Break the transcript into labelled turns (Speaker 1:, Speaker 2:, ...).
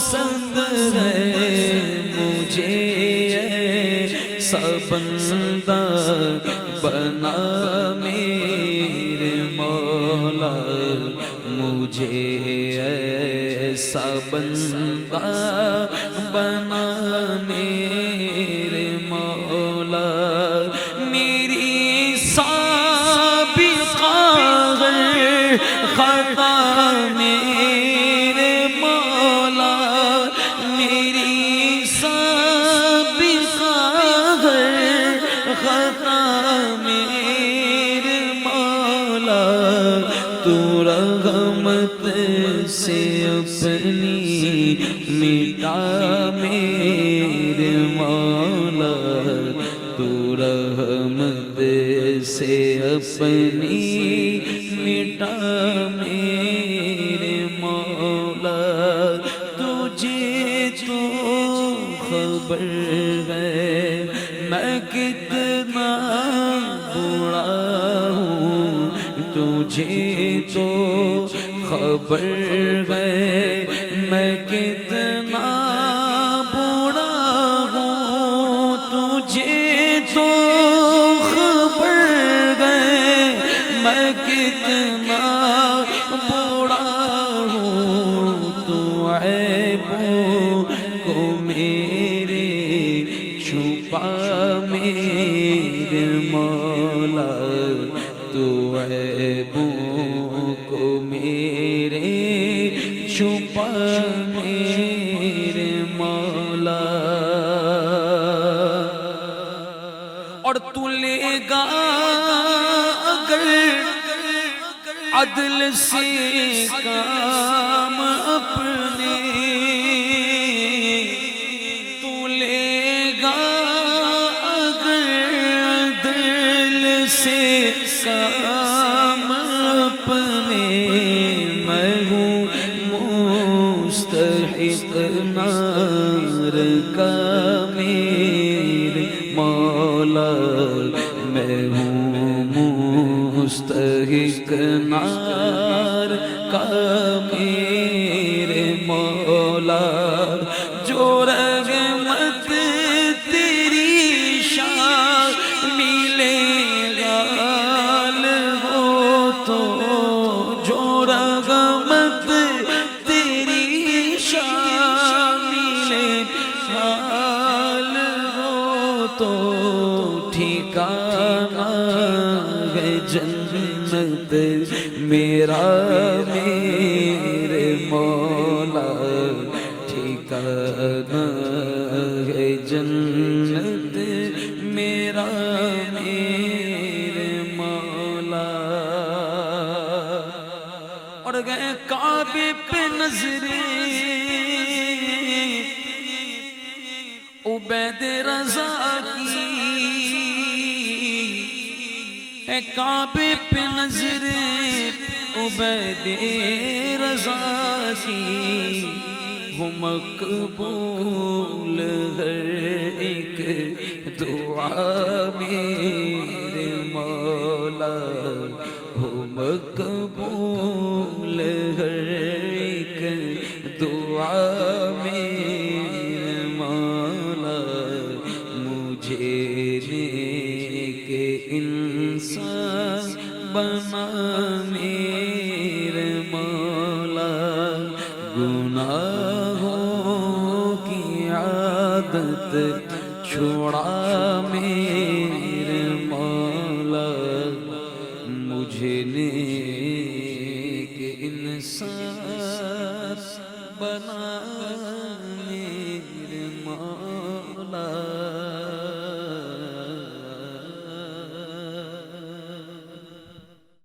Speaker 1: پسند ہے مجھے ایسا بندہ بنا میرے مولا، مجھے ایسا بندہ بنا میرے مولا، میری سابقہ خطا میرے مولا، میری سابقہ خطا میرے مولا، تو رحمت سے اپنی مٹا میرے مولا، تو رحمت سے اپنی مٹا میرے مولا، تجھے تو خبر ہے میں کتنا برا ہوں، تجھے تو خبر ہے میں کتنا برا ہوں، تجھے تو خبر ہے میں کتنا برا ہوں، تو عیبوں کو میرے چھپا میرے مولا، تو عیبوں کو میرے چھپا میرے مولا، اور تو لے گا اگر عدل سے کام اپنے، تو لے گا اگر عدل سے کام اپنے، میں ہوں مستحق نار کا میرے مولا، میں ہوں مستحق نار کا میرے مولا، جو رحمت تیری شامل غال ہو تو، جو رحمت تیری شامل غال ہو تو، ٹھکانہ ہے جنت میرا میرے مولا، ٹھکانہ ہے جنت میرا میرے مولا، اور گئے کعبے پہ نظریں عبید رضا کی، اے کعبے پہ نظریں عبید رضا کی، وہ مقبول ہر ایک دعا میرے مولا، وہ مقبول ہر ایک دعا میرے مولا، مجھے نیک انسان بنا میرے مولا، گناہوں کی عادت چھوڑا میرے مولا، مجھے نیک انسان بنا